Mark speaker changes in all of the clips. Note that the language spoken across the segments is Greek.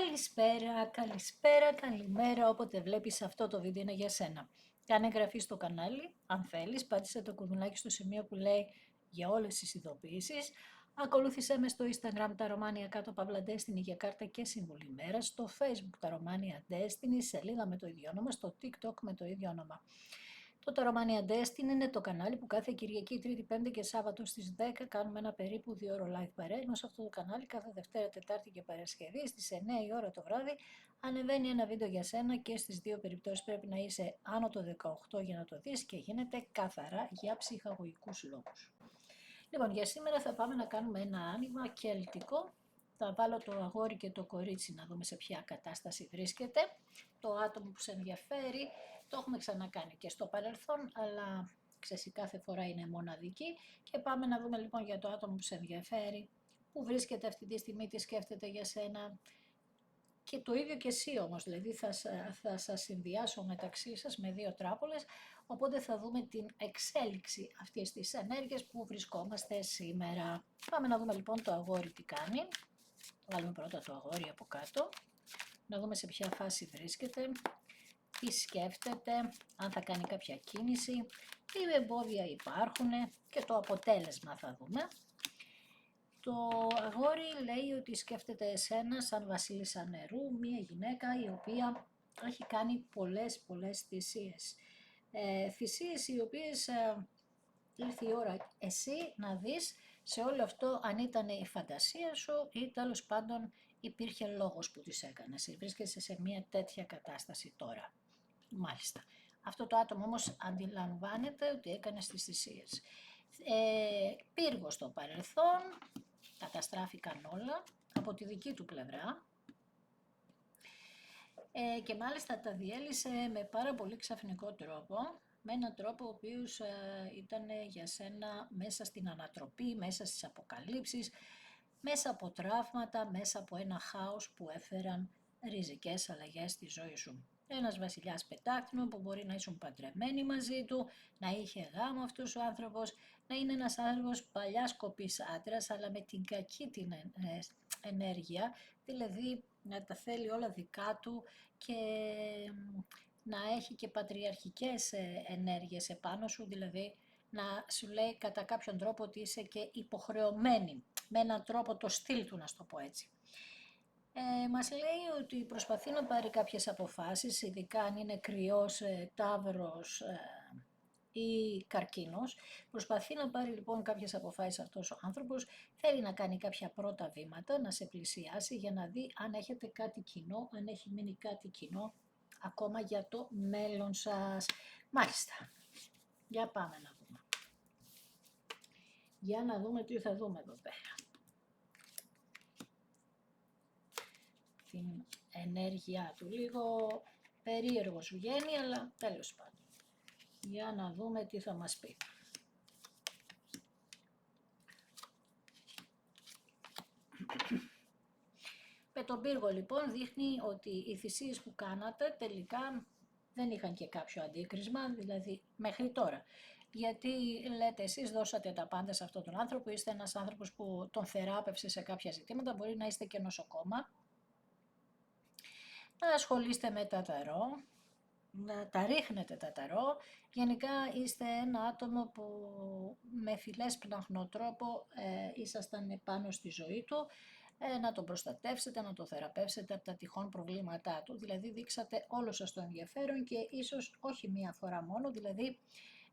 Speaker 1: Καλησπέρα, καλησπέρα, καλημέρα, όποτε βλέπεις αυτό το βίντεο είναι για σένα. Κάνε εγγραφή στο κανάλι, αν θέλεις, πάτησε το κουδουνάκι στο σημείο που λέει για όλες τις ειδοποιήσεις. Ακολούθησέ με στο Instagram τα Ρωμάνια κάτω Παύλα Destiny για κάρτα και συμβουλή μέρα, στο Facebook τα Ρωμάνια Destiny, σελίδα με το ίδιο όνομα, στο TikTok με το ίδιο όνομα. Το Taromania Destiny είναι το κανάλι που κάθε Κυριακή, Τρίτη, Πέμπτη και Σάββατο στις 10 κάνουμε ένα περίπου 2 ώρο live παρέα, ενώ σε αυτό το κανάλι κάθε Δευτέρα, Τετάρτη και Παρασκευή στις 9 η ώρα το βράδυ ανεβαίνει ένα βίντεο για σένα και στις δύο περιπτώσεις πρέπει να είσαι άνω το 18 για να το δεις και γίνεται καθαρά για ψυχαγωγικούς λόγους. Λοιπόν, για σήμερα θα πάμε να κάνουμε ένα άνοιγμα κελτικό. Θα βάλω το αγόρι και το κορίτσι να δούμε σε ποια κατάσταση βρίσκεται. Το άτομο που σε ενδιαφέρει το έχουμε ξανακάνει και στο παρελθόν, αλλά ξέρεις, κάθε φορά είναι μοναδική. Και πάμε να δούμε λοιπόν για το άτομο που σε ενδιαφέρει, που βρίσκεται αυτή τη στιγμή, τι σκέφτεται για σένα. Και το ίδιο και εσύ όμως, δηλαδή θα σας συνδυάσω μεταξύ σας με δύο τράπουλες, οπότε θα δούμε την εξέλιξη αυτής της ενέργειας που βρισκόμαστε σήμερα. Πάμε να δούμε λοιπόν το αγόρι τι κάνει. Βάλουμε πρώτα το αγόρι από κάτω, να δούμε σε ποια φάση βρίσκεται, τι σκέφτεται, αν θα κάνει κάποια κίνηση, τι εμπόδια υπάρχουν και το αποτέλεσμα θα δούμε. Το αγόρι λέει ότι σκέφτεται εσένα σαν βασίλισσα νερού, μία γυναίκα η οποία έχει κάνει πολλές θυσίες. Θυσίες οι οποίες ήρθε η ώρα εσύ να δεις σε όλο αυτό αν ήταν η φαντασία σου ή τέλος πάντων υπήρχε λόγος που τις έκανες. Βρίσκεσαι σε μία τέτοια κατάσταση τώρα. Μάλιστα. Αυτό το άτομο όμως αντιλαμβάνεται ότι έκανε τις θυσίες. Πύργο στο παρελθόν, καταστράφηκαν όλα από τη δική του πλευρά και μάλιστα τα διέλυσε με πάρα πολύ ξαφνικό τρόπο, με έναν τρόπο ο οποίος ήταν για σένα μέσα στην ανατροπή, μέσα στις αποκαλύψεις, μέσα από τραύματα, μέσα από ένα χάος που έφεραν ριζικές αλλαγές στη ζωή σου. Ένας βασιλιάς πετάκτηνο που μπορεί να ήσουν παντρεμένοι μαζί του, να είχε γάμο αυτός ο άνθρωπος, να είναι ένας άνθρωπος παλιάς κοπής άντρας, αλλά με την κακή την ενέργεια, δηλαδή να τα θέλει όλα δικά του και να έχει και πατριαρχικές ενέργειες επάνω σου, δηλαδή να σου λέει κατά κάποιον τρόπο ότι είσαι και υποχρεωμένη, με έναν τρόπο το στυλ του να στο πω έτσι. Μας λέει ότι προσπαθεί να πάρει κάποιες αποφάσεις, ειδικά αν είναι κρυός, ταύρος ή καρκίνος. Προσπαθεί να πάρει λοιπόν κάποιες αποφάσεις αυτός ο άνθρωπος, θέλει να κάνει κάποια πρώτα βήματα, να σε πλησιάσει για να δει αν έχετε κάτι κοινό, αν έχει μείνει κάτι κοινό ακόμα για το μέλλον σας. Μάλιστα, για πάμε να δούμε. Για να δούμε τι θα δούμε εδώ πέρα. Την ενέργειά του, λίγο περίεργο σου βγαίνει, αλλά τέλος πάντων. Για να δούμε τι θα μας πει. Με τον πύργο λοιπόν δείχνει ότι οι θυσίες που κάνατε τελικά δεν είχαν και κάποιο αντίκρισμα, δηλαδή μέχρι τώρα. Γιατί λέτε εσείς δώσατε τα πάντα σε αυτόν τον άνθρωπο, είστε ένας άνθρωπος που τον θεράπευσε σε κάποια ζητήματα, μπορεί να είστε και νοσοκόμα, να ασχολείστε με τα ταρό, να τα ρίχνετε τα ταρό. Γενικά είστε ένα άτομο που με φιλές πναχνοτρόπο ήσασταν πάνω στη ζωή του, να τον προστατεύσετε, να τον θεραπεύσετε από τα τυχόν προβλήματά του. Δηλαδή δείξατε όλο σας το ενδιαφέρον και ίσως όχι μία φορά μόνο, δηλαδή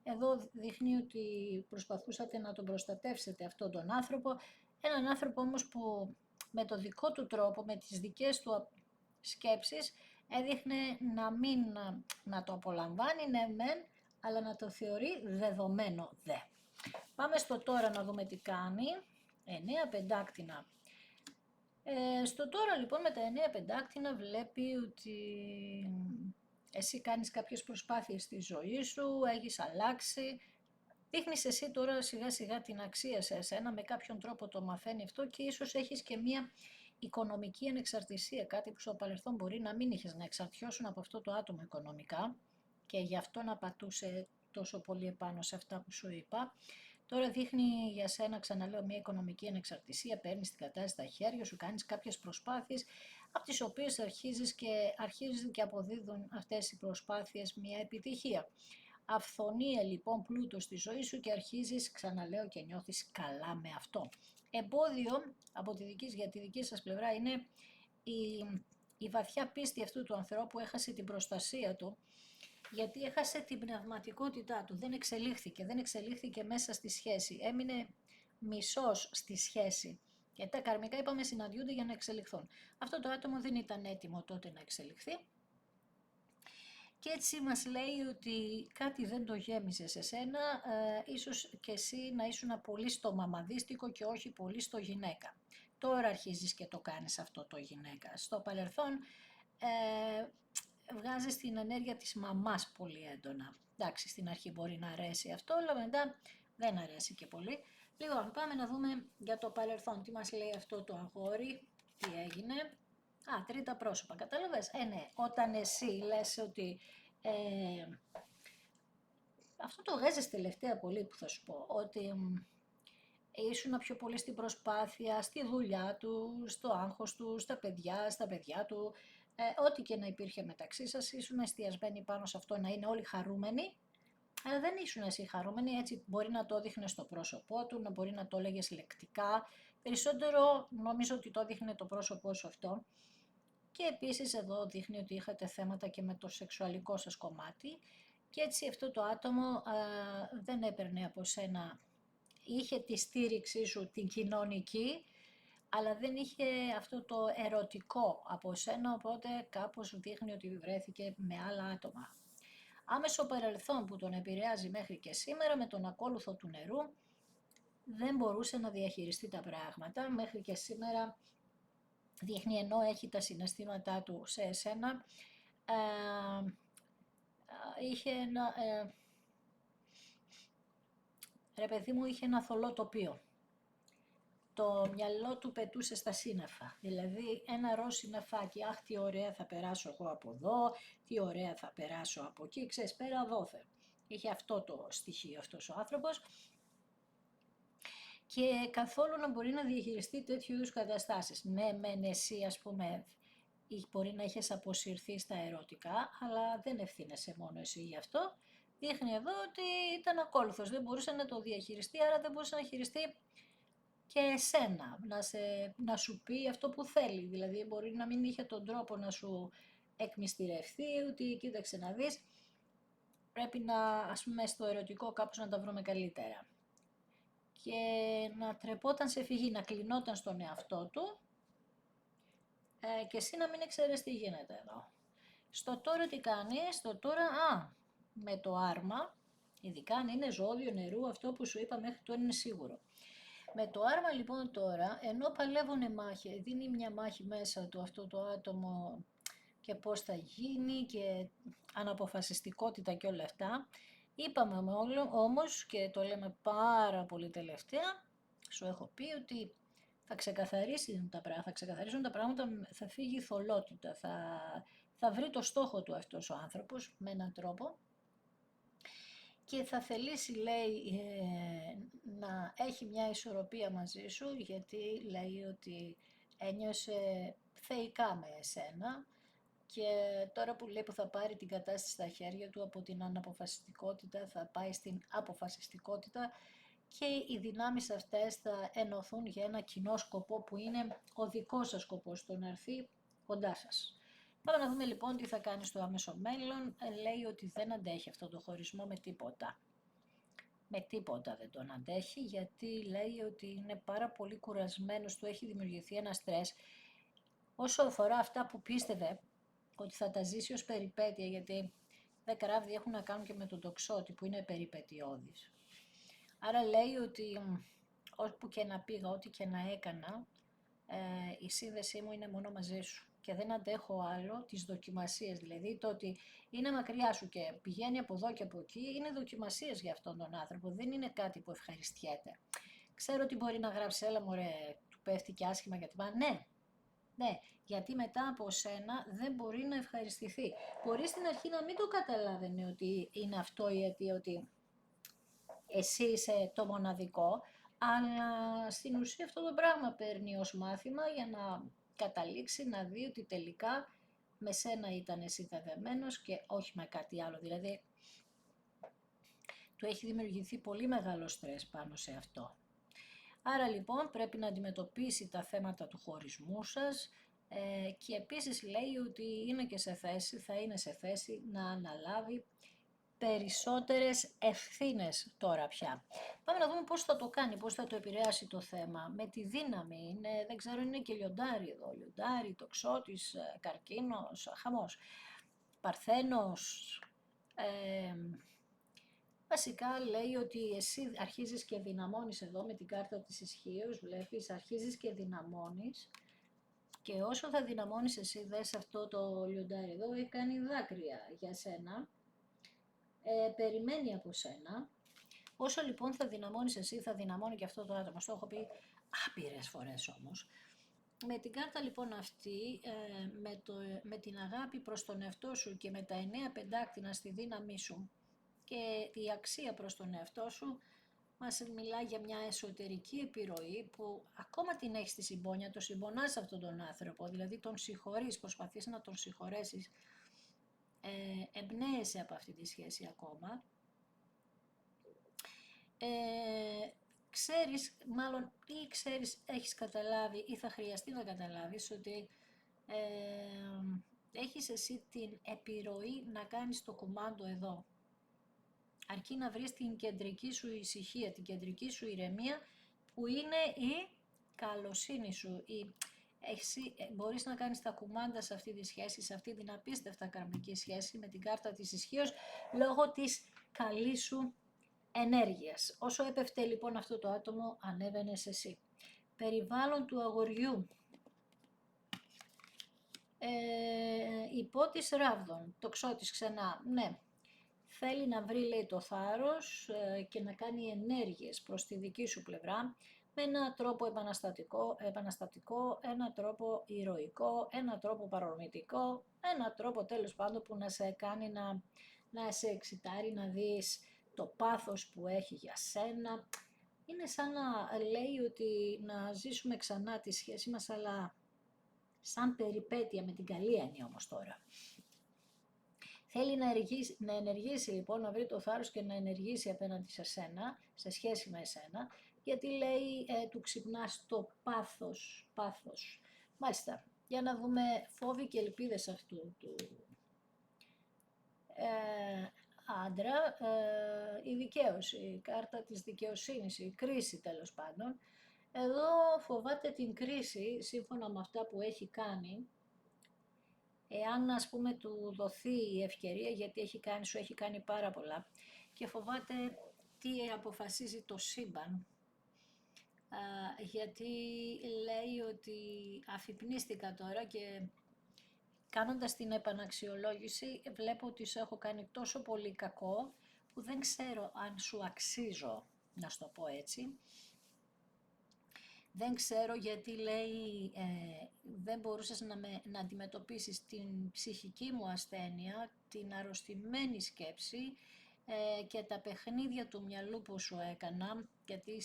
Speaker 1: εδώ δείχνει ότι προσπαθούσατε να τον προστατεύσετε αυτόν τον άνθρωπο, έναν άνθρωπο όμως που με το δικό του τρόπο, με τις δικές του σκέψεις, έδειχνε να το απολαμβάνει, ναι μεν, αλλά να το θεωρεί δεδομένο δε. Πάμε στο τώρα να δούμε τι κάνει. 9 πεντάκτηνα. Στο τώρα λοιπόν με τα 9 πεντάκτηνα βλέπει ότι εσύ κάνεις κάποιες προσπάθειες στη ζωή σου, έχεις αλλάξει. Δείχνεις εσύ τώρα σιγά σιγά την αξία σε εσένα, με κάποιον τρόπο το μαθαίνει αυτό και ίσως έχεις και μία οικονομική ανεξαρτησία, κάτι που στο παρελθόν μπορεί να μην είχες, να εξαρτιώσουν από αυτό το άτομο οικονομικά και γι' αυτό να πατούσε τόσο πολύ επάνω σε αυτά που σου είπα. Τώρα δείχνει για σένα, ξαναλέω, μια οικονομική ανεξαρτησία, παίρνεις την κατάσταση στα χέρια σου, κάνεις κάποιες προσπάθειες, από τις οποίες αρχίζουν και αποδίδουν αυτές οι προσπάθειες μια επιτυχία. Αυθονία λοιπόν πλούτο στη ζωή σου και αρχίζεις, ξαναλέω, και νιώθεις καλά με αυτό. Εμπόδιο για τη δική σας πλευρά είναι η βαθιά πίστη αυτού του ανθρώπου, έχασε την προστασία του, γιατί έχασε την πνευματικότητά του, δεν εξελίχθηκε μέσα στη σχέση, έμεινε μισός στη σχέση. Γιατί τα καρμικά, είπαμε, συναντιούνται για να εξελιχθούν. Αυτό το άτομο δεν ήταν έτοιμο τότε να εξελιχθεί και έτσι μας λέει ότι κάτι δεν το γέμιζε σε σένα, ίσως και εσύ να ήσουν πολύ στο μαμαδίστικο και όχι πολύ στο γυναίκα. Τώρα αρχίζεις και το κάνεις αυτό το γυναίκα. Στο παρελθόν βγάζεις την ενέργεια της μαμάς πολύ έντονα. Εντάξει, στην αρχή μπορεί να αρέσει αυτό, αλλά μετά δεν αρέσει και πολύ. Λοιπόν, πάμε να δούμε για το παρελθόν. Τι μας λέει αυτό το αγόρι, τι έγινε. Τρίτα πρόσωπα, κατάλαβες. Ναι, όταν εσύ λες ότι... αυτό το βγάζεις τελευταία πολύ που θα σου πω, ότι ήσουν πιο πολύ στην προσπάθεια, στη δουλειά του, στο άγχος του, στα παιδιά του, ό,τι και να υπήρχε μεταξύ σας, ήσουν εστιασμένοι πάνω σε αυτό, να είναι όλοι χαρούμενοι, αλλά δεν ήσουν εσύ χαρούμενοι, έτσι μπορεί να το δείχνει στο πρόσωπό του, να μπορεί να το έλεγες λεκτικά, περισσότερο νομίζω ότι το δείχνει το πρόσωπό σου αυτό. Και επίσης εδώ δείχνει ότι είχατε θέματα και με το σεξουαλικό σας κομμάτι και έτσι αυτό το άτομο δεν έπαιρνε από σένα, είχε τη στήριξή σου την κοινωνική, αλλά δεν είχε αυτό το ερωτικό από σένα, οπότε κάπως δείχνει ότι βρέθηκε με άλλα άτομα. Άμεσο παρελθόν που τον επηρεάζει μέχρι και σήμερα, με τον ακόλουθο του νερού, δεν μπορούσε να διαχειριστεί τα πράγματα, μέχρι και σήμερα δείχνει, ενώ έχει τα συναισθήματά του σε εσένα, είχε ένα, ρε παιδί μου, είχε ένα θολό τοπίο. Το μυαλό του πετούσε στα σύννεφα, δηλαδή ένα ροζ συννεφάκι, αχ τι ωραία θα περάσω εγώ από εδώ, τι ωραία θα περάσω από εκεί, ξέρεις, πέρα δόθε. Είχε αυτό το στοιχείο αυτός ο άνθρωπος και καθόλου να μπορεί να διαχειριστεί τέτοιου είδους καταστάσεις. Ναι, μεν εσύ ας πούμε μπορεί να έχεις αποσυρθεί στα ερωτικά, αλλά δεν ευθύνεσαι μόνο εσύ γι' αυτό. Δείχνει εδώ ότι ήταν ακόλουθος, δεν μπορούσε να το διαχειριστεί, άρα δεν μπορούσε να χειριστεί και εσένα, να σου πει αυτό που θέλει. Δηλαδή μπορεί να μην είχε τον τρόπο να σου εκμυστηρευτεί, ότι κοίταξε να δεις, πρέπει να, ας πούμε, στο ερωτικό κάπως να τα βρούμε καλύτερα. Και να τρεπόταν σε φυγή, να κλεινόταν στον εαυτό του και εσύ να μην ξέρεις τι γίνεται εδώ. Στο τώρα τι κάνει, στο τώρα, με το άρμα, ειδικά αν είναι ζώδιο νερού, αυτό που σου είπα μέχρι τώρα είναι σίγουρο. Με το άρμα λοιπόν τώρα, ενώ παλεύουνε μάχη, δίνει μια μάχη μέσα του αυτό το άτομο και πώς θα γίνει και αναποφασιστικότητα και όλα αυτά, είπαμε όμως και το λέμε πάρα πολύ τελευταία, σου έχω πει ότι θα ξεκαθαρίσουν τα πράγματα, θα φύγει η θολότητα, θα βρει το στόχο του αυτός ο άνθρωπος με έναν τρόπο και θα θελήσει, λέει, να έχει μια ισορροπία μαζί σου, γιατί λέει ότι ένιωσε θεϊκά με εσένα και τώρα που λέει που θα πάρει την κατάσταση στα χέρια του, από την αναποφασιστικότητα θα πάει στην αποφασιστικότητα και οι δυνάμεις αυτές θα ενωθούν για ένα κοινό σκοπό που είναι ο δικός σας σκοπός, το να έρθει κοντά σας. Πάμε να δούμε λοιπόν τι θα κάνει στο άμεσο μέλλον. Λέει ότι δεν αντέχει αυτό το χωρισμό με τίποτα. Με τίποτα δεν τον αντέχει, γιατί λέει ότι είναι πάρα πολύ κουρασμένος, του έχει δημιουργηθεί ένα στρες. Όσο αφορά αυτά που πίστευε ότι θα τα ζήσει ως περιπέτεια, γιατί 10 ράβδια έχουν να κάνουν και με τον τοξότη που είναι περιπετειώδης. Άρα λέει ότι όπου και να πήγα, ό,τι και να έκανα, η σύνδεσή μου είναι μόνο μαζί σου και δεν αντέχω άλλο τις δοκιμασίες, δηλαδή το ότι είναι μακριά σου και πηγαίνει από εδώ και από εκεί, είναι δοκιμασίες για αυτόν τον άνθρωπο, δεν είναι κάτι που ευχαριστιέται. Ξέρω ότι μπορεί να γράψει, έλα μωρέ, του πέφτει και άσχημα γιατί πάει, ναι, γιατί μετά από σένα δεν μπορεί να ευχαριστηθεί. Μπορεί στην αρχή να μην το καταλάβαινε ότι είναι αυτό η αιτία, ότι εσύ είσαι το μοναδικό, αλλά στην ουσία αυτό το πράγμα παίρνει ως μάθημα για να καταλήξει να δει ότι τελικά με σένα ήταν συνδεδεμένος και όχι με κάτι άλλο. Δηλαδή, του έχει δημιουργηθεί πολύ μεγάλο στρες πάνω σε αυτό. Άρα λοιπόν πρέπει να αντιμετωπίσει τα θέματα του χωρισμού σας και επίσης λέει ότι είναι και σε θέση, θα είναι σε θέση να αναλάβει περισσότερες ευθύνες τώρα πια. Πάμε να δούμε πώς θα το κάνει, πώς θα το επηρεάσει το θέμα. Με τη δύναμη, είναι, δεν ξέρω, είναι και λιοντάρι εδώ. Λιοντάρι, τοξότης, καρκίνος, χαμός. Παρθένος. Βασικά λέει ότι εσύ αρχίζεις και δυναμώνεις εδώ με την κάρτα της ισχύως, βλέπεις, αρχίζεις και δυναμώνεις. Και όσο θα δυναμώνεις εσύ, δες αυτό το λιοντάρι εδώ, έχει κάνει δάκρυα για σένα. Περιμένει από σένα. Όσο λοιπόν θα δυναμώνεις εσύ, θα δυναμώνει και αυτό το άτομο. Στο έχω πει άπειρες φορές όμως. Με την κάρτα λοιπόν αυτή, με την αγάπη προς τον εαυτό σου και με τα 9 πεντάκτηνα στη δύναμή σου και η αξία προς τον εαυτό σου, μας μιλά για μια εσωτερική επιρροή που ακόμα την έχεις στη συμπόνια, το συμπονάς αυτόν τον άνθρωπο, δηλαδή τον συγχωρείς, προσπαθείς να τον συγχωρέσεις, εμπνέεσαι από αυτή τη σχέση ακόμα. Ξέρεις, μάλλον ή ξέρεις, έχεις καταλάβει ή θα χρειαστεί να καταλάβεις ότι έχεις εσύ την επιρροή να κάνεις το κουμάντο εδώ. Αρκεί να βρεις την κεντρική σου ησυχία, την κεντρική σου ηρεμία που είναι η καλοσύνη σου. Εσύ μπορείς να κάνεις τα κουμάντα σε αυτή τη σχέση, σε αυτή την απίστευτα καρμική σχέση με την κάρτα της ισχύως λόγω της καλής σου ενέργειας. Όσο έπεφτε λοιπόν αυτό το άτομο, ανέβαινες εσύ. Περιβάλλον του αγοριού. Υπότης ράβδων, τοξότης ξανά, ναι. Θέλει να βρει, λέει, το θάρρος και να κάνει ενέργειες προς τη δική σου πλευρά με έναν τρόπο επαναστατικό, έναν τρόπο ηρωικό, έναν τρόπο παρορμητικό, έναν τρόπο τέλος πάντων που να σε κάνει να σε εξητάρει, να δεις το πάθος που έχει για σένα. Είναι σαν να λέει ότι να ζήσουμε ξανά τη σχέση μας, αλλά σαν περιπέτεια, με την καλή έννοια όμως τώρα. Θέλει να ενεργήσει λοιπόν, να βρει το θάρρος και να ενεργήσει απέναντι σε σένα, σε σχέση με εσένα, γιατί λέει του ξυπνάς το πάθος. Μάλιστα, για να δούμε φόβοι και ελπίδες αυτού του άντρα, η δικαίωση, η κάρτα της δικαιοσύνης, η κρίση τέλος πάντων. Εδώ φοβάται την κρίση, σύμφωνα με αυτά που έχει κάνει, εάν ας πούμε του δοθεί η ευκαιρία, γιατί σου έχει κάνει πάρα πολλά και φοβάται τι αποφασίζει το σύμπαν, γιατί λέει ότι αφυπνίστηκα τώρα και κάνοντας την επαναξιολόγηση βλέπω ότι σου έχω κάνει τόσο πολύ κακό που δεν ξέρω αν σου αξίζω, να σου το πω έτσι. Δεν ξέρω γιατί λέει δεν μπορούσες να αντιμετωπίσεις την ψυχική μου ασθένεια, την αρρωστημένη σκέψη και τα παιχνίδια του μυαλού που σου έκανα, γιατί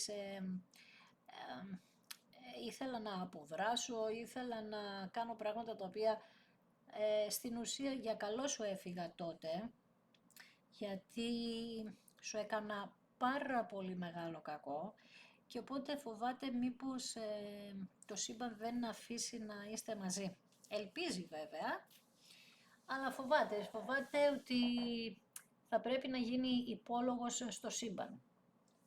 Speaker 1: ήθελα να αποδράσω, ήθελα να κάνω πράγματα τα οποία στην ουσία για καλό σου έφυγα τότε, γιατί σου έκανα πάρα πολύ μεγάλο κακό. Και οπότε φοβάται μήπως το σύμπαν δεν αφήσει να είστε μαζί. Ελπίζει βέβαια, αλλά φοβάται ότι θα πρέπει να γίνει υπόλογος στο σύμπαν.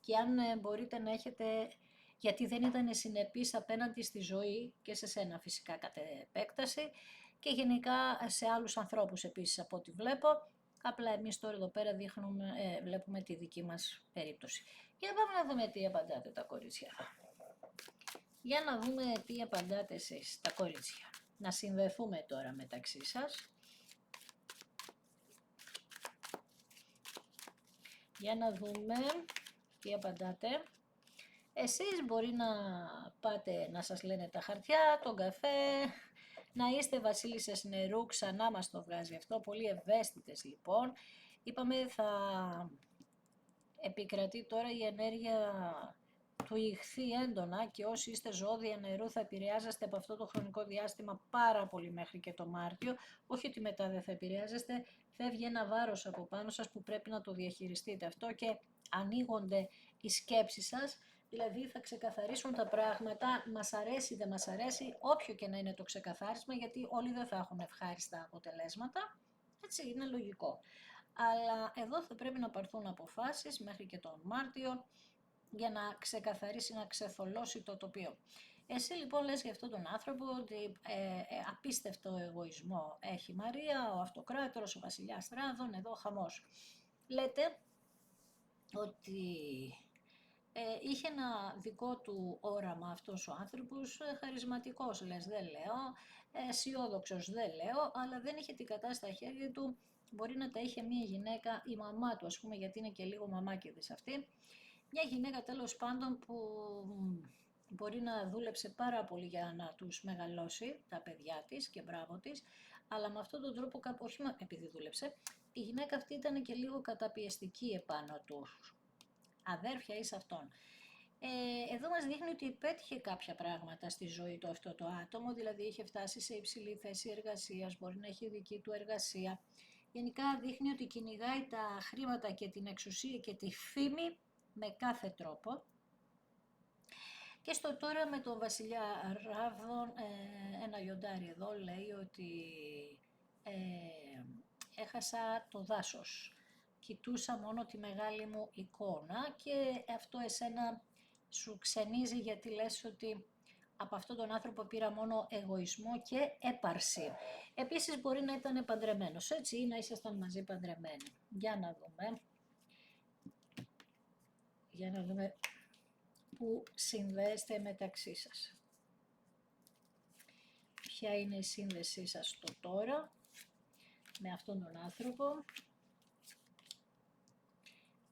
Speaker 1: Και αν μπορείτε να έχετε, γιατί δεν ήταν συνεπής απέναντι στη ζωή και σε σένα φυσικά κατ' επέκταση και γενικά σε άλλους ανθρώπους επίσης από ό,τι βλέπω. Απλά εμείς τώρα εδώ πέρα βλέπουμε τη δική μας περίπτωση. Για να πάμε να δούμε τι απαντάτε τα κορίτσια. Για να δούμε τι απαντάτε εσείς τα κορίτσια. Να συνδεθούμε τώρα μεταξύ σας. Για να δούμε τι απαντάτε. Εσείς μπορεί να πάτε να σας λένε τα χαρτιά, τον καφέ, να είστε βασίλισσες νερού, ξανά μας το βγάζει αυτό, πολύ ευαίσθητες λοιπόν. Είπαμε θα επικρατεί τώρα η ενέργεια του ηχθή έντονα και όσοι είστε ζώδια νερού θα επηρεάζεστε από αυτό το χρονικό διάστημα πάρα πολύ μέχρι και το Μάρτιο. Όχι ότι μετά δεν θα επηρεάζεστε, φεύγει ένα βάρος από πάνω σας που πρέπει να το διαχειριστείτε αυτό και ανοίγονται οι σκέψεις σας, δηλαδή θα ξεκαθαρίσουν τα πράγματα, μας αρέσει δεν μας αρέσει, όποιο και να είναι το ξεκαθάρισμα, γιατί όλοι δεν θα έχουν ευχάριστα αποτελέσματα, έτσι είναι λογικό. Αλλά εδώ θα πρέπει να πάρθουν αποφάσεις μέχρι και τον Μάρτιο, για να ξεκαθαρίσει, να ξεθολώσει το τοπίο. Εσύ λοιπόν λες για αυτόν τον άνθρωπο ότι απίστευτο εγωισμό έχει η Μαρία, ο αυτοκράτορας, ο βασιλιάς Τράδων, εδώ χαμός. Λέτε ότι είχε ένα δικό του όραμα αυτός ο άνθρωπος, χαρισματικός λες, δεν λέω, αισιόδοξος δεν λέω, αλλά δεν είχε την κατάσταση στα χέρια του, μπορεί να τα είχε μία γυναίκα, η μαμά του ας πούμε, γιατί είναι και λίγο μαμάκηδης αυτή, μια γυναίκα τέλος πάντων που μπορεί να δούλεψε πάρα πολύ για να τους μεγαλώσει τα παιδιά της και μπράβο της, αλλά με αυτόν τον τρόπο, όχι επειδή δούλεψε, η γυναίκα αυτή ήταν και λίγο καταπιεστική επάνω τους. Αδέρφια εις αυτόν. Εδώ μας δείχνει ότι πέτυχε κάποια πράγματα στη ζωή του αυτό το άτομο, δηλαδή είχε φτάσει σε υψηλή θέση εργασίας, μπορεί να έχει δική του εργασία. Γενικά δείχνει ότι κυνηγάει τα χρήματα και την εξουσία και τη φήμη με κάθε τρόπο. Και στο τώρα με τον βασιλιά Ράβδον, ένα λιοντάρι εδώ λέει ότι έχασα το δάσος. Κοιτούσα μόνο τη μεγάλη μου εικόνα και αυτό εσένα σου ξενίζει γιατί λες ότι από αυτόν τον άνθρωπο πήρα μόνο εγωισμό και έπαρση. Επίσης μπορεί να ήταν παντρεμένος, έτσι, ή να ήσασταν μαζί παντρεμένοι. Για να δούμε. Για να δούμε που συνδέεστε μεταξύ σας. Ποια είναι η σύνδεσή σας στο τώρα με αυτόν τον άνθρωπο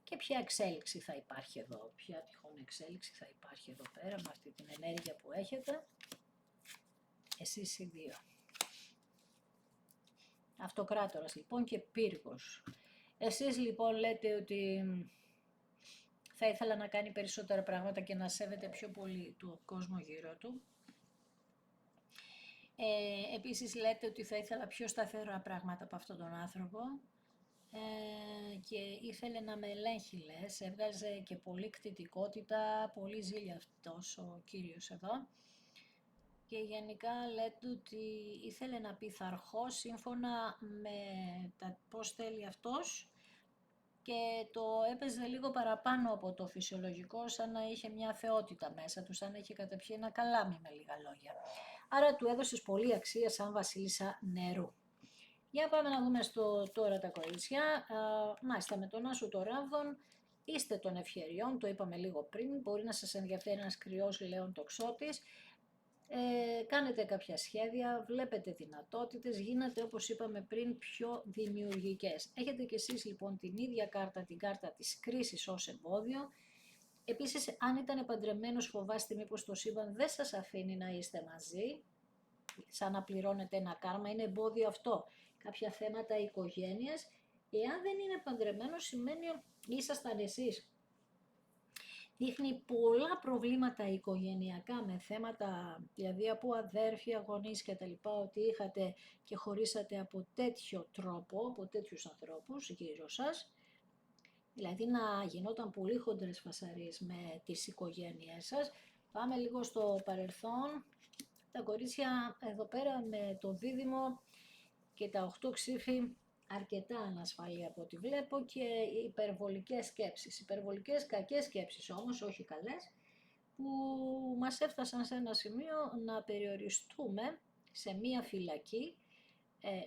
Speaker 1: και ποια εξέλιξη θα υπάρχει εδώ, ποια τυχόν εξέλιξη θα υπάρχει εδώ πέρα με αυτή την ενέργεια που έχετε εσείς οι δύο. Αυτοκράτορας λοιπόν και πύργος. Εσείς λοιπόν λέτε ότι θα ήθελα να κάνει περισσότερα πράγματα και να σέβεται πιο πολύ τον κόσμο γύρω του. Επίσης λέτε ότι θα ήθελα πιο σταθερά πράγματα από αυτόν τον άνθρωπο και ήθελε να με ελέγχει λες, έβγαζε και πολύ κτητικότητα, πολύ ζήλια αυτός ο κύριος εδώ και γενικά λέτε ότι ήθελε να πειθαρχώ σύμφωνα με τα πώς θέλει αυτός και το έπαιζε λίγο παραπάνω από το φυσιολογικό, σαν να είχε μια θεότητα μέσα του, σαν να είχε καταπιεί ένα καλάμι με λίγα λόγια. Άρα του έδωσες πολύ αξία σαν βασίλισσα νερού. Για πάμε να δούμε στο τώρα τα κορίτσια. Μάλιστα με τον Άσο το Ράβδον είστε των ευκαιριών, το είπαμε λίγο πριν, μπορεί να σας ενδιαφέρει ένας κρυός λέων τοξότης. Κάνετε κάποια σχέδια, βλέπετε δυνατότητες, γίνατε όπως είπαμε πριν πιο δημιουργικές. Έχετε κι εσείς λοιπόν την ίδια κάρτα, την κάρτα της κρίσης ως εμπόδιο. Επίσης αν ήταν παντρεμένος φοβάστε μήπως το σύμπαν δεν σας αφήνει να είστε μαζί, σαν να πληρώνετε ένα κάρμα, είναι εμπόδιο αυτό. Κάποια θέματα οικογένειας, εάν δεν είναι παντρεμένος σημαίνει ήσασταν εσείς. Δείχνει πολλά προβλήματα οικογενειακά με θέματα, δηλαδή από αδέρφια, γονείς και τα λοιπά, ότι είχατε και χωρίσατε από τέτοιο τρόπο, από τέτοιους ανθρώπους γύρω σας. Δηλαδή να γινόταν πολύ χοντρές φασαρίες με τις οικογένειές σας. Πάμε λίγο στο παρελθόν. Τα κορίτσια εδώ πέρα με το δίδυμο και τα 8 ξύφη αρκετά ανασφαλή από ό,τι βλέπω και υπερβολικές σκέψεις, υπερβολικές κακές σκέψεις όμως, όχι καλές, που μας έφτασαν σε ένα σημείο να περιοριστούμε σε μία φυλακή.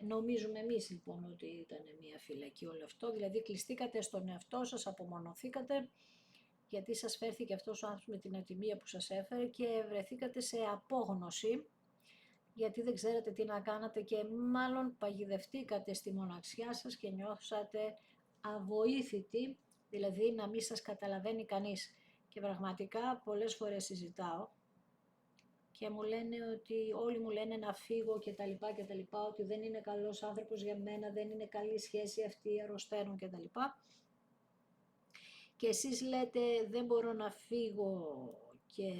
Speaker 1: Νομίζουμε εμείς λοιπόν ότι ήταν μία φυλακή όλο αυτό, δηλαδή κλειστήκατε στον εαυτό σας, απομονωθήκατε, γιατί σας φέρθηκε αυτός ο άνθρωπος με την ατιμία που σας έφερε και βρεθήκατε σε απόγνωση, γιατί δεν ξέρετε τι να κάνετε και μάλλον παγιδευτήκατε στη μοναξιά σας και νιώσατε αβοήθητοι, δηλαδή να μην σας καταλαβαίνει κανείς. Και πραγματικά πολλές φορές συζητάω και μου λένε ότι όλοι μου λένε να φύγω και τα λοιπά, ότι δεν είναι καλός άνθρωπος για μένα, δεν είναι καλή σχέση αυτή, αρρωσταίνουν και τα λοιπά. και εσείς λέτε δεν μπορώ να φύγω και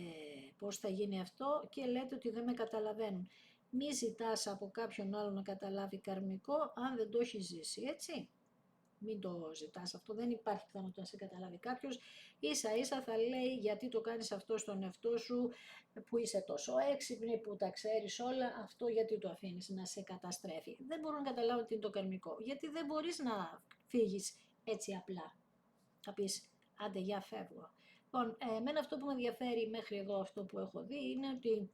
Speaker 1: πώς θα γίνει αυτό και λέτε ότι δεν με καταλαβαίνουν. Μη ζητάς από κάποιον άλλο να καταλάβει καρμικό αν δεν το έχει ζήσει, έτσι. Μην το ζητάς αυτό, δεν υπάρχει πιθανότητα να σε καταλάβει κάποιος. Ίσα ίσα θα λέει γιατί το κάνεις αυτό στον εαυτό σου που είσαι τόσο έξυπνη, που τα ξέρεις όλα, αυτό γιατί το αφήνεις να σε καταστρέφει. Δεν μπορώ να καταλάβω τι είναι το καρμικό, γιατί δεν μπορείς να φύγεις έτσι απλά. Θα πεις άντε για φεύγω. Λοιπόν, εμένα αυτό που με ενδιαφέρει μέχρι εδώ αυτό που έχω δει είναι ότι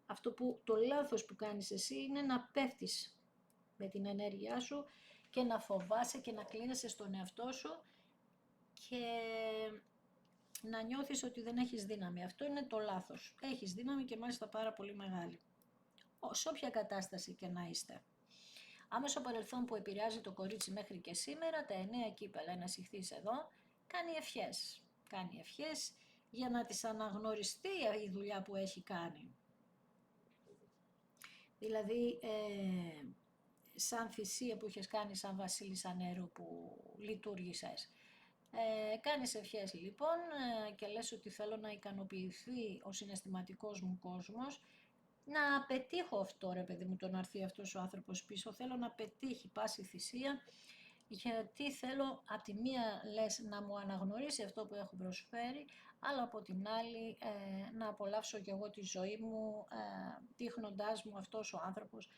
Speaker 1: αυτό που το λάθος που κάνεις εσύ είναι να πέφτεις με την ενέργειά σου και να φοβάσαι και να κλείνεσαι στον εαυτό σου και να νιώθεις ότι δεν έχεις δύναμη. Αυτό είναι το λάθος. Έχεις δύναμη και μάλιστα πάρα πολύ μεγάλη. Σε όποια κατάσταση και να είστε. Άμεσο παρελθόν που επηρεάζει το κορίτσι μέχρι και σήμερα, τα 9 κύπελα, ένας ηχθής εδώ, κάνει ευχές. Κάνει ευχές για να της αναγνωριστεί η δουλειά που έχει κάνει. Δηλαδή, σαν θυσία που είχες κάνει σαν βασίλισσα νερού που λειτουργήσες. Κάνεις ευχές λοιπόν και λες ότι θέλω να ικανοποιηθεί ο συναισθηματικός μου κόσμος, να πετύχω αυτό ρε παιδί μου, το να έρθει αυτός ο άνθρωπος πίσω, θέλω να πετύχει πάση θυσία, γιατί θέλω από τη μία λες να μου αναγνωρίσει αυτό που έχω προσφέρει, αλλά από την άλλη να απολαύσω κι εγώ τη ζωή μου, δείχνοντάς μου αυτός ο άνθρωπος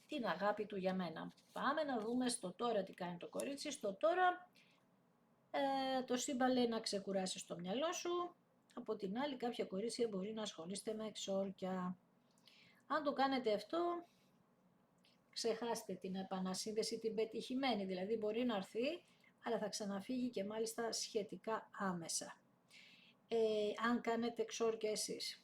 Speaker 1: την αγάπη του για μένα. Πάμε να δούμε στο τώρα τι κάνει το κορίτσι. Στο τώρα το σύμπαν λέει να ξεκουράσεις το μυαλό σου. Από την άλλη κάποια κορίτσια μπορεί να ασχολείστε με εξόρκια. Αν το κάνετε αυτό, ξεχάστε την επανασύνδεση, την πετυχημένη. Δηλαδή μπορεί να έρθει, αλλά θα ξαναφύγει και μάλιστα σχετικά άμεσα. Αν κάνετε εξόρκια εσείς.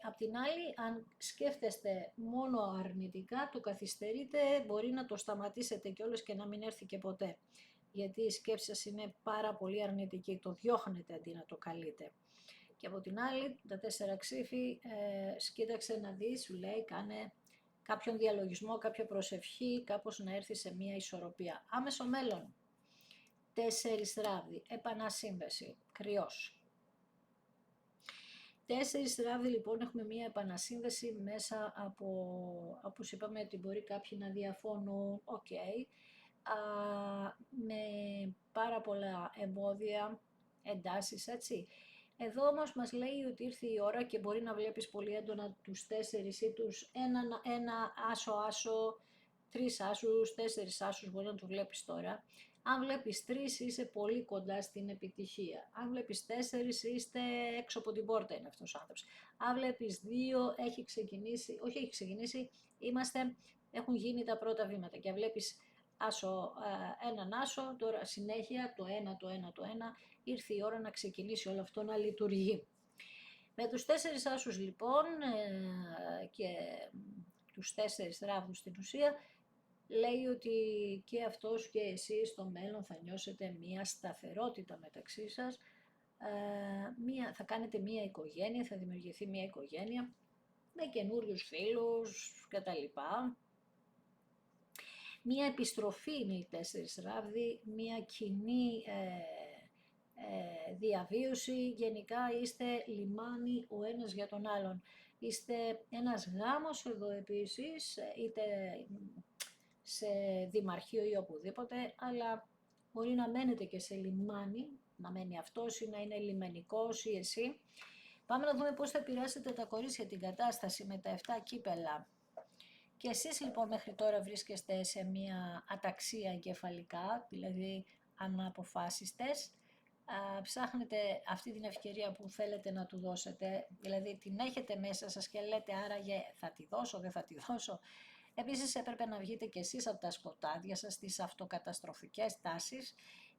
Speaker 1: Απ' την άλλη, αν σκέφτεστε μόνο αρνητικά, το καθυστερείτε, μπορεί να το σταματήσετε κιόλας και να μην έρθει και ποτέ. Γιατί η σκέψη σας είναι πάρα πολύ αρνητική, το διώχνετε αντί να το καλείτε. Και από την άλλη, τα 4 ξύφη, κοίταξε να δεις, σου λέει, κάνε κάποιον διαλογισμό, κάποια προσευχή, κάπως να έρθει σε μία ισορροπία. Άμεσο μέλλον, 4 ράβδι, επανασύνδεση, κρυός. 4 ράβδι λοιπόν έχουμε μία επανασύνδεση μέσα από, όπως είπαμε ότι μπορεί κάποιοι να διαφώνουν, με πάρα πολλά εμπόδια, εντάσεις, έτσι. Εδώ όμως μας λέει ότι ήρθε η ώρα και μπορεί να βλέπεις πολύ έντονα τους 4 ή τους ένα άσο, 3 άσους, 4 άσους μπορεί να του βλέπεις τώρα. Αν βλέπεις 3 είσαι πολύ κοντά στην επιτυχία. Αν βλέπεις 4 είστε έξω από την πόρτα είναι αυτός ο άνθρωπος. Αν βλέπεις 2 έχει ξεκινήσει, έχουν γίνει τα πρώτα βήματα και βλέπεις έναν άσο, τώρα συνέχεια το ένα, ήρθε η ώρα να ξεκινήσει όλο αυτό να λειτουργεί. Με τους 4 άσους λοιπόν και τους 4 ράβδους στην ουσία, λέει ότι και αυτός και εσείς στο μέλλον θα νιώσετε μία σταθερότητα μεταξύ σας, θα κάνετε μία οικογένεια, θα δημιουργηθεί μία οικογένεια με καινούριους φίλους κτλ. Μία επιστροφή είναι οι 4 ράβδοι, μία κοινή διαβίωση, γενικά είστε λιμάνι ο ένας για τον άλλον. Είστε ένας γάμος εδώ επίσης, είτε σε δημαρχείο ή οπουδήποτε, αλλά μπορεί να μένετε και σε λιμάνι, να μένει αυτός ή να είναι λιμενικός ή εσύ. Πάμε να δούμε πώς θα επηρεάσετε τα κορίτσια την κατάσταση με τα 7 κύπελα. Και εσείς λοιπόν μέχρι τώρα βρίσκεστε σε μια αταξία εγκεφαλικά, δηλαδή αναποφάσιστες, ψάχνετε αυτή την ευκαιρία που θέλετε να του δώσετε, δηλαδή την έχετε μέσα σας και λέτε άραγε θα τη δώσω, δεν θα τη δώσω. Επίσης έπρεπε να βγείτε κι εσείς από τα σκοτάδια σας, τις αυτοκαταστροφικές τάσεις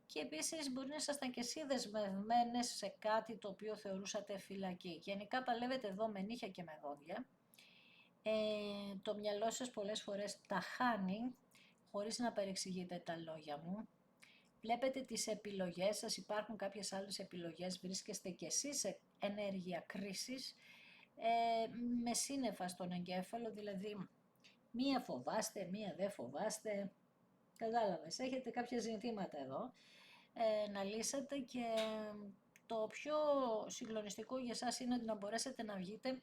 Speaker 1: και επίσης μπορεί να ήσασταν κι εσείς δεσμευμένες σε κάτι το οποίο θεωρούσατε φυλακή. Γενικά παλεύετε εδώ με νύχια και με δόντια. Το μυαλό σας πολλές φορές τα χάνει χωρίς να παρεξηγείτε τα λόγια μου. Βλέπετε τις επιλογές σας, υπάρχουν κάποιες άλλες επιλογές, βρίσκεστε κι εσείς σε ενέργεια κρίσης, με σύννεφα στον εγκέφαλο, δηλαδή μία φοβάστε, μία δεν φοβάστε. Κατάλαβες, έχετε κάποια ζητήματα εδώ να λύσετε και το πιο συγκλονιστικό για εσάς είναι ότι να μπορέσετε να βγείτε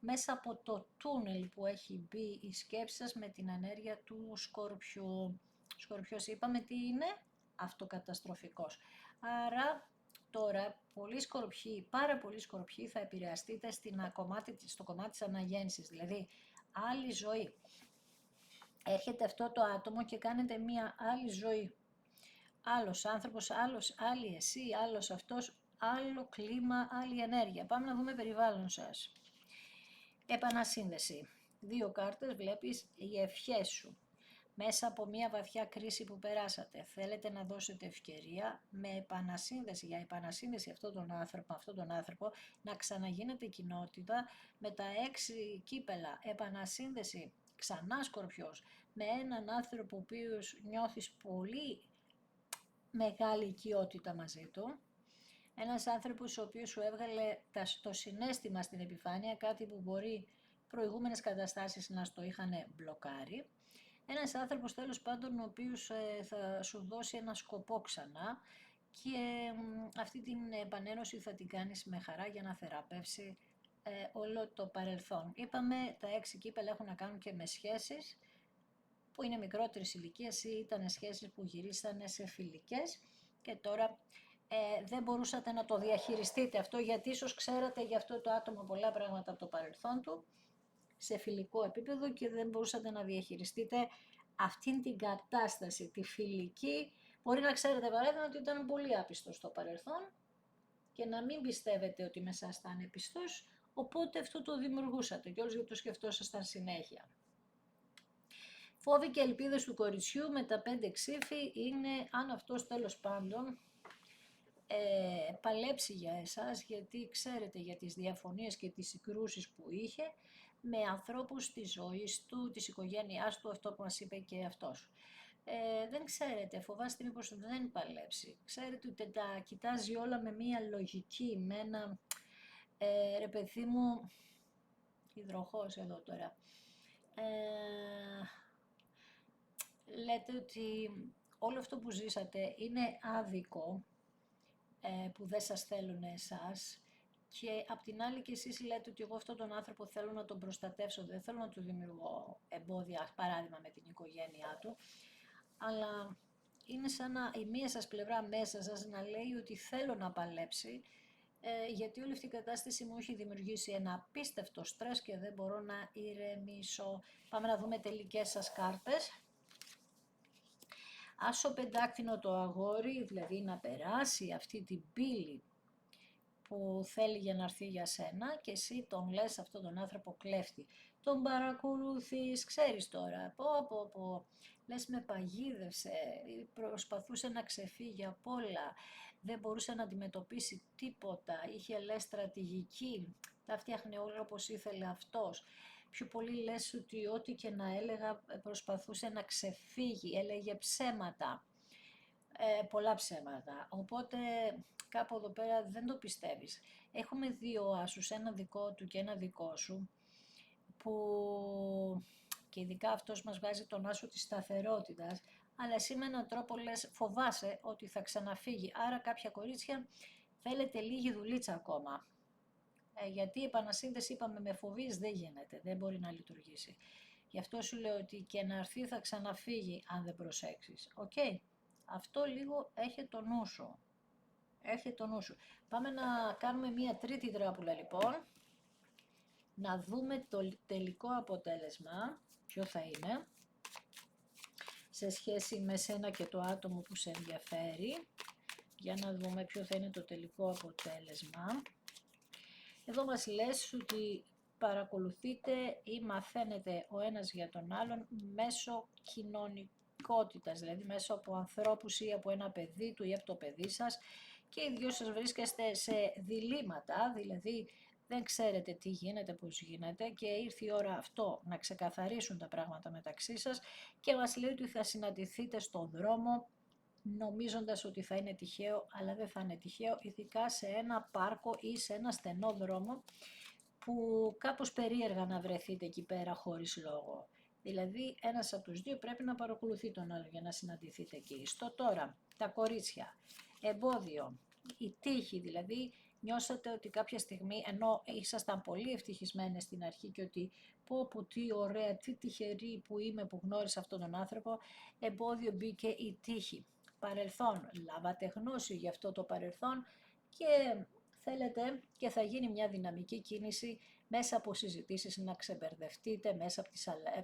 Speaker 1: μέσα από το τούνελ που έχει μπει η σκέψη σας με την ενέργεια του Σκορπιού. Σκορπιός είπαμε τι είναι, αυτοκαταστροφικός. Άρα τώρα πολλοί σκορπιοί, πάρα πολλοί σκορπιοί θα επηρεαστείτε στο κομμάτι της αναγέννησης, δηλαδή άλλη ζωή. Έρχεται αυτό το άτομο και κάνετε μία άλλη ζωή. Άλλος άνθρωπος, άλλη εσύ, άλλος αυτός, άλλο κλίμα, άλλη ενέργεια. Πάμε να δούμε περιβάλλον σας. Επανασύνδεση. 2 κάρτες βλέπεις οι ευχές σου. Μέσα από μια βαθιά κρίση που περάσατε, θέλετε να δώσετε ευκαιρία με επανασύνδεση, για επανασύνδεση αυτόν τον άνθρωπο, να ξαναγίνετε κοινότητα με τα 6 κύπελα, επανασύνδεση, ξανά Σκορπιός, με έναν άνθρωπο ο οποίος νιώθεις πολύ μεγάλη οικειότητα μαζί του, ένας άνθρωπος ο οποίος σου έβγαλε το συναίσθημα στην επιφάνεια, κάτι που μπορεί προηγούμενες καταστάσεις να στο είχαν μπλοκάρει. Ένας άνθρωπος τέλος πάντων ο οποίος θα σου δώσει ένα σκοπό ξανά και αυτή την επανένωση θα την κάνεις με χαρά για να θεραπεύσει όλο το παρελθόν. Είπαμε τα 6 κύπελα έχουν να κάνουν και με σχέσεις που είναι μικρότερης ηλικίας ή ήταν σχέσεις που γυρίσανε σε φιλικές και τώρα δεν μπορούσατε να το διαχειριστείτε αυτό γιατί ίσως ξέρατε για αυτό το άτομο πολλά πράγματα από το παρελθόν του σε φιλικό επίπεδο και δεν μπορούσατε να διαχειριστείτε αυτήν την κατάσταση, τη φιλική. Μπορεί να ξέρετε παράδειγμα ότι ήταν πολύ άπιστος στο παρελθόν και να μην πιστεύετε ότι με εσάς θα είναι πιστός, οπότε αυτό το δημιουργούσατε και όλους γιατί το σκεφτόσασταν συνέχεια. Φόβοι και ελπίδες του κοριτσιού με τα 5 ξύφη είναι αν αυτός τέλος πάντων παλέψει για εσάς, γιατί ξέρετε για τις διαφωνίες και τις συγκρούσεις που είχε με ανθρώπους της ζωής του, της οικογένειάς του, αυτό που μας είπε και αυτός. Δεν ξέρετε, φοβάστε μήπως δεν παλέψει. Ξέρετε ότι τα κοιτάζει όλα με μία λογική, με ένα, ρε παιδί μου, υδροχός εδώ τώρα. Λέτε ότι όλο αυτό που ζήσατε είναι άδικο, που δεν σας θέλουν εσάς και απ' την άλλη και εσείς λέτε ότι εγώ αυτόν τον άνθρωπο θέλω να τον προστατεύσω, δεν θέλω να του δημιουργώ εμπόδια, παράδειγμα με την οικογένειά του, αλλά είναι σαν να η μία σας πλευρά μέσα σας να λέει ότι θέλω να παλέψει, γιατί όλη αυτή η κατάσταση μου έχει δημιουργήσει ένα απίστευτο στρες και δεν μπορώ να ηρεμήσω. Πάμε να δούμε τελικές σας κάρτες. Άσο πεντάκτηνο το αγόρι, δηλαδή να περάσει αυτή την πύλη που θέλει για να έρθει για σένα και εσύ τον λες αυτόν τον άνθρωπο κλέφτη. Τον παρακολουθείς, ξέρεις τώρα, λες με παγίδευσε, προσπαθούσε να ξεφύγει απ' όλα, δεν μπορούσε να αντιμετωπίσει τίποτα, είχε λες στρατηγική, τα φτιάχνε όλα όπως ήθελε αυτός. Πιο πολύ λες ότι ό,τι και να έλεγα προσπαθούσε να ξεφύγει, έλεγε ψέματα, πολλά ψέματα. Οπότε κάπου εδώ πέρα δεν το πιστεύεις. Έχουμε 2 άσους, ένα δικό του και ένα δικό σου, που και ειδικά αυτός μας βγάζει τον άσο της σταθερότητας, αλλά εσύ με έναν τρόπο λες φοβάσαι ότι θα ξαναφύγει. Άρα κάποια κορίτσια θέλετε λίγη δουλίτσα ακόμα. Γιατί η επανασύνδεση είπαμε με φοβίες δεν γίνεται, δεν μπορεί να λειτουργήσει. Γι' αυτό σου λέω ότι και να έρθει θα ξαναφύγει αν δεν προσέξεις. Οκ. Αυτό λίγο έχει το νου σου. Έχει το νου σου. Πάμε να κάνουμε μία τρίτη τράπουλα λοιπόν. Να δούμε το τελικό αποτέλεσμα. Ποιο θα είναι. Σε σχέση με σένα και το άτομο που σε ενδιαφέρει. Για να δούμε ποιο θα είναι το τελικό αποτέλεσμα. Εδώ μας λες ότι παρακολουθείτε ή μαθαίνετε ο ένας για τον άλλον μέσω κοινωνικότητας, δηλαδή μέσω από ανθρώπους ή από ένα παιδί του ή από το παιδί σας και οι δυο σας βρίσκεστε σε διλήμματα, δηλαδή δεν ξέρετε τι γίνεται, πώς γίνεται και ήρθε η ώρα αυτό να ξεκαθαρίσουν τα πράγματα μεταξύ σας και μας λέει ότι θα συναντηθείτε στον δρόμο νομίζοντας ότι θα είναι τυχαίο, αλλά δεν θα είναι τυχαίο, ειδικά σε ένα πάρκο ή σε ένα στενό δρόμο που κάπως περίεργα να βρεθείτε εκεί πέρα χωρίς λόγο. Δηλαδή ένας από τους δύο πρέπει να παρακολουθεί τον άλλο για να συναντηθείτε εκεί. Στο τώρα, τα κορίτσια, εμπόδιο, η τύχη, δηλαδή νιώσατε ότι κάποια στιγμή, ενώ ήσασταν πολύ ευτυχισμένες στην αρχή και ότι πω τι ωραία, τι τυχερή που είμαι που γνώρισα αυτόν τον άνθρωπο, εμπόδιο μπήκε η τύχη. Παρελθόν, λάβατε γνώση για αυτό το παρελθόν και θέλετε και θα γίνει μια δυναμική κίνηση μέσα από συζητήσεις να ξεμπερδευτείτε, μέσα από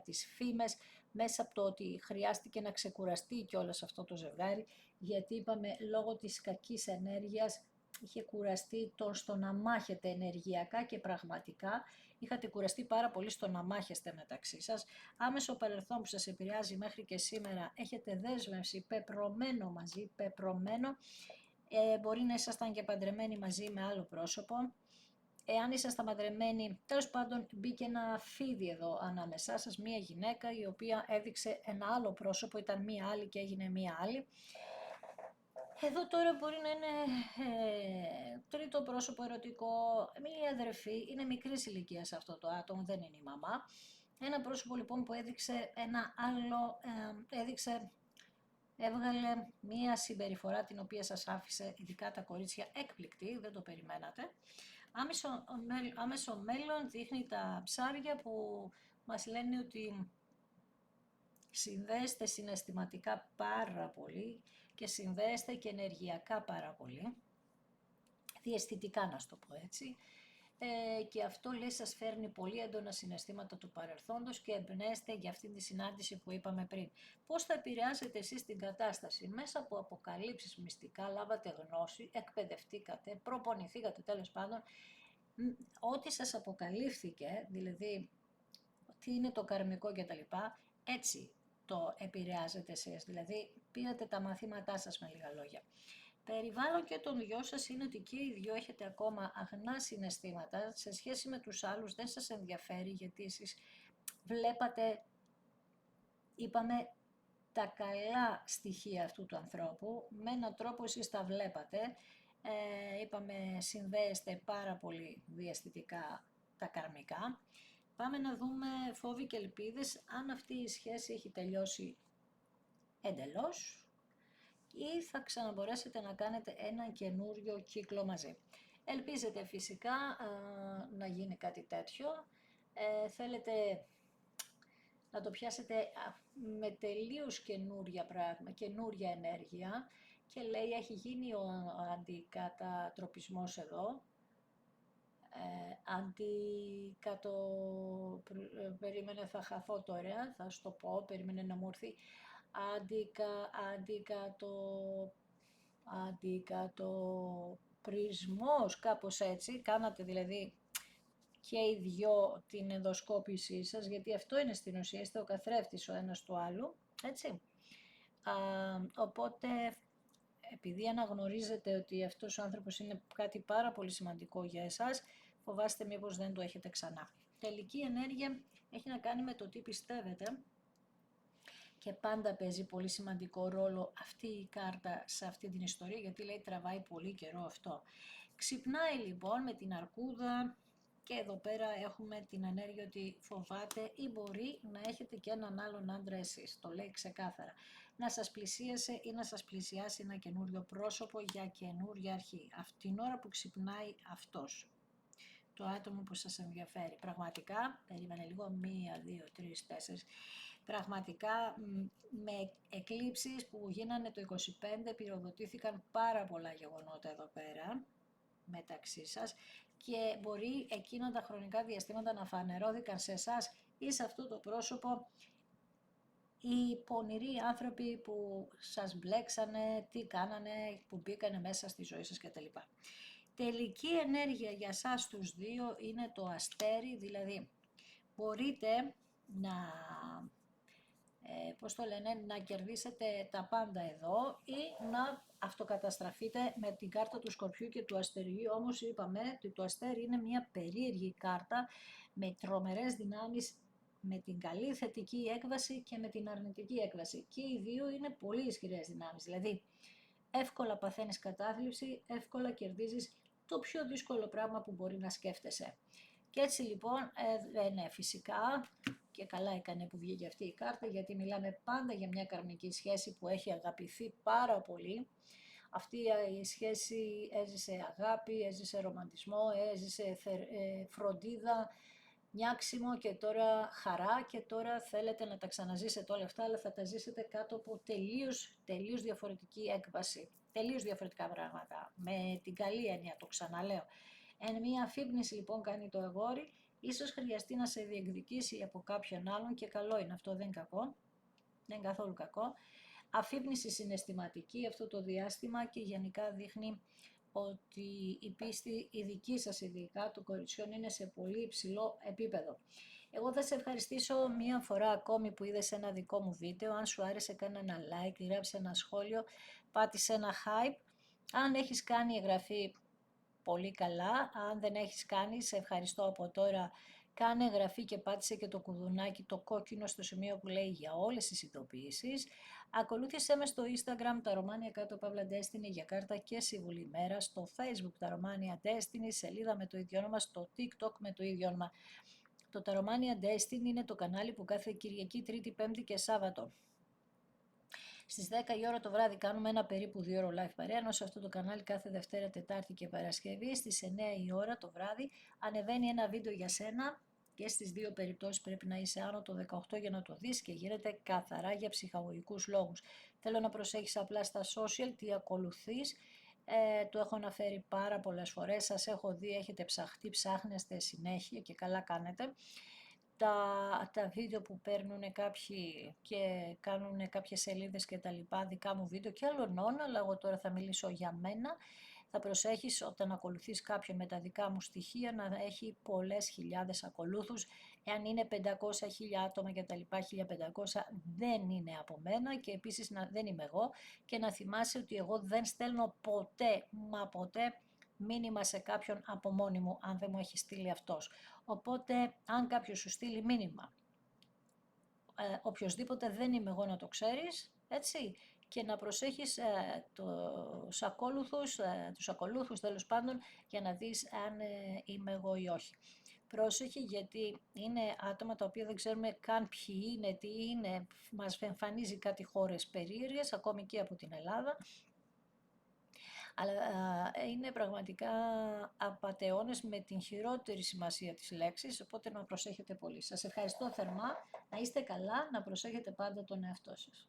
Speaker 1: τις φήμες, μέσα από το ότι χρειάστηκε να ξεκουραστεί κιόλας αυτό το ζευγάρι, γιατί είπαμε λόγω της κακής ενέργειας είχε κουραστεί στο να μάχετε ενεργειακά και πραγματικά, είχατε κουραστεί πάρα πολύ στο να μάχεστε μεταξύ σας. Άμεσο παρελθόν που σας επηρεάζει μέχρι και σήμερα, έχετε δέσμευση πεπρωμένο μαζί, πεπρωμένο, μπορεί να ήσασταν και παντρεμένοι μαζί με άλλο πρόσωπο. Εάν ήσασταν παντρεμένοι, τέλος πάντων μπήκε ένα φίδι εδώ ανάμεσά σας, μία γυναίκα η οποία έδειξε ένα άλλο πρόσωπο, ήταν μία άλλη και έγινε μία άλλη. Εδώ τώρα μπορεί να είναι τρίτο πρόσωπο ερωτικό, μία αδερφή, είναι μικρής ηλικίας αυτό το άτομο, δεν είναι η μαμά. Ένα πρόσωπο λοιπόν που έδειξε ένα άλλο, έβγαλε μία συμπεριφορά την οποία σας άφησε, ειδικά τα κορίτσια, έκπληκτη, δεν το περιμένατε. Άμεσο μέλλον δείχνει τα ψάρια που μας λένε ότι συνδέεστε συναισθηματικά πάρα πολύ και συνδέεστε και ενεργειακά πάρα πολύ, διαισθητικά να το πω έτσι, και αυτό λέει σας φέρνει πολύ έντονα συναισθήματα του παρελθόντος και εμπνέεστε για αυτή τη συνάντηση που είπαμε πριν. Πώς θα επηρεάσετε εσείς την κατάσταση? Μέσα από αποκαλύψεις μυστικά λάβατε γνώση, εκπαιδευτήκατε, προπονηθήκατε τέλος πάντων, ό,τι σας αποκαλύφθηκε, δηλαδή τι είναι το καρμικό κτλ, έτσι το επηρεάζετε εσείς, δηλαδή πήρατε τα μαθήματά σας με λίγα λόγια. Περιβάλλον και των δυο σας είναι ότι και οι δυο έχετε ακόμα αγνά συναισθήματα, σε σχέση με τους άλλους δεν σας ενδιαφέρει γιατί εσείς βλέπατε, είπαμε, τα καλά στοιχεία αυτού του ανθρώπου, με έναν τρόπο εσείς τα βλέπατε, είπαμε συνδέεστε πάρα πολύ διαισθητικά τα καρμικά. Πάμε να δούμε φόβοι και ελπίδες, αν αυτή η σχέση έχει τελειώσει εντελώς ή θα ξαναμπορέσετε να κάνετε ένα καινούριο κύκλο μαζί. Ελπίζετε φυσικά να γίνει κάτι τέτοιο, θέλετε να το πιάσετε με τελείως καινούρια πράγμα, καινούρια ενέργεια και λέει έχει γίνει ο αντικατατροπισμός εδώ, περίμενε θα χαθώ τώρα, θα σου το πω, περίμενε να μου έρθει, αντικατοπρισμός, κάπως έτσι, κάνατε δηλαδή και οι δυο την ενδοσκόπησή σας, γιατί αυτό είναι στην ουσία, είστε ο καθρέφτης ο ένας του άλλου, έτσι. Οπότε, επειδή αναγνωρίζετε ότι αυτός ο άνθρωπος είναι κάτι πάρα πολύ σημαντικό για εσάς, φοβάστε μήπως δεν το έχετε ξανά. Τελική ενέργεια έχει να κάνει με το τι πιστεύετε και πάντα παίζει πολύ σημαντικό ρόλο αυτή η κάρτα σε αυτή την ιστορία, γιατί λέει τραβάει πολύ καιρό αυτό. Ξυπνάει λοιπόν με την αρκούδα και εδώ πέρα έχουμε την ενέργεια ότι φοβάται ή μπορεί να έχετε και έναν άλλον άντρα εσείς, το λέει ξεκάθαρα. Να σας πλησίασε ή να σας πλησιάσει ένα καινούριο πρόσωπο για καινούρια αρχή. Αυτή την ώρα που ξυπνάει αυτός, το άτομο που σας ενδιαφέρει. Πραγματικά, περίμενε λίγο, 1, 2, 3, 4, πραγματικά με εκλήψεις που γίνανε το 25 πυροδοτήθηκαν πάρα πολλά γεγονότα εδώ πέρα μεταξύ σας και μπορεί εκείνα τα χρονικά διαστήματα να φανερώθηκαν σε εσάς ή σε αυτό το πρόσωπο οι πονηροί άνθρωποι που σας μπλέξανε, τι κάνανε, που μπήκανε μέσα στη ζωή σας κτλ. Τελική ενέργεια για σας τους δύο είναι το αστέρι, δηλαδή μπορείτε να, να κερδίσετε τα πάντα εδώ ή να αυτοκαταστραφείτε με την κάρτα του Σκορπιού και του Αστεριού, όμως είπαμε ότι το αστέρι είναι μια περίεργη κάρτα με τρομερές δυνάμεις, με την καλή θετική έκβαση και με την αρνητική έκβαση. Και οι δύο είναι πολύ ισχυρές δυνάμεις, δηλαδή εύκολα παθαίνεις κατάθλιψη, εύκολα κερδίζεις το πιο δύσκολο πράγμα που μπορεί να σκέφτεσαι. Και έτσι λοιπόν, ναι, φυσικά Και καλά έκανε που βγήκε αυτή η κάρτα, γιατί μιλάμε πάντα για μια καρμική σχέση που έχει αγαπηθεί πάρα πολύ. Αυτή η σχέση έζησε αγάπη, έζησε ρομαντισμό, έζησε φροντίδα, νιάξιμο και τώρα χαρά, και τώρα θέλετε να τα ξαναζήσετε όλα αυτά, αλλά θα τα ζήσετε κάτω από τελείως διαφορετική έκβαση. Τελείως διαφορετικά πράγματα. Με την καλή έννοια, το ξαναλέω. Μια αφύπνιση λοιπόν κάνει το αγόρι, ίσως χρειαστεί να σε διεκδικήσει από κάποιον άλλον, και καλό είναι αυτό, δεν είναι κακό, δεν είναι καθόλου κακό. Αφύπνιση συναισθηματική αυτό το διάστημα, και γενικά δείχνει ότι η πίστη η δική σας ειδικά του κοριτσιών είναι σε πολύ υψηλό επίπεδο. Εγώ θα σε ευχαριστήσω μία φορά ακόμη που είδες ένα δικό μου βίντεο. Αν σου άρεσε, κάνε ένα like, γράψε ένα σχόλιο, πάτησε ένα hype. Αν έχεις κάνει εγγραφή, πολύ καλά. Αν δεν έχεις κάνει, σε ευχαριστώ από τώρα. Κάνε εγγραφή και πάτησε και το κουδουνάκι το κόκκινο στο σημείο που λέει για όλες τις ειδοποιήσεις. Ακολούθησέ με στο Instagram τα Romania κάτω παύλα Destiny για κάρτα και συμβουλή μέρα, στο Facebook τα Romania Destiny, σελίδα με το ίδιο όνομα, στο TikTok με το ίδιο όνομα. Το τα Romania Destiny είναι το κανάλι που κάθε Κυριακή, Τρίτη, Πέμπτη και Σάββατο στις 10 η ώρα το βράδυ κάνουμε ένα περίπου 2 ώρο live παρέα, ενώ σε αυτό το κανάλι κάθε Δευτέρα, Τετάρτη και Παρασκευή στις 9 η ώρα το βράδυ ανεβαίνει ένα βίντεο για σένα, και στις δύο περιπτώσεις πρέπει να είσαι άνω το 18 για να το δεις, και γίνεται καθαρά για ψυχαγωγικούς λόγους. Θέλω να προσέχεις απλά στα social τι ακολουθείς. Το έχω αναφέρει πάρα πολλές φορές, σας έχω δει, έχετε ψαχτεί, ψάχνεστε συνέχεια και καλά κάνετε. Τα βίντεο που παίρνουν κάποιοι και κάνουν κάποιες σελίδες και τα λοιπά, δικά μου βίντεο και άλλων, αλλά εγώ τώρα θα μιλήσω για μένα. Θα προσέχεις όταν ακολουθείς κάποιον με τα δικά μου στοιχεία να έχει πολλές χιλιάδες ακολούθους. Εάν είναι 500.000 άτομα και τα λοιπά, 1500 δεν είναι από μένα, και επίσης δεν είμαι εγώ, και να θυμάσαι ότι εγώ δεν στέλνω ποτέ, μα ποτέ, μήνυμα σε κάποιον από μόνη μου, αν δεν μου έχει στείλει αυτός. Οπότε, αν κάποιος σου στείλει μήνυμα, οποιοσδήποτε, δεν είμαι εγώ, να το ξέρεις, έτσι, και να προσέχεις τους ακολούθους τέλος πάντων, για να δεις αν είμαι εγώ ή όχι. Πρόσεχε, γιατί είναι άτομα τα οποία δεν ξέρουμε καν ποιοι είναι, τι είναι, μας εμφανίζει κάτι χώρες περίεργες, ακόμη και από την Ελλάδα. Αλλά είναι πραγματικά απατεώνες με την χειρότερη σημασία της λέξης, οπότε να προσέχετε πολύ. Σας ευχαριστώ θερμά, να είστε καλά, να προσέχετε πάντα τον εαυτό σας.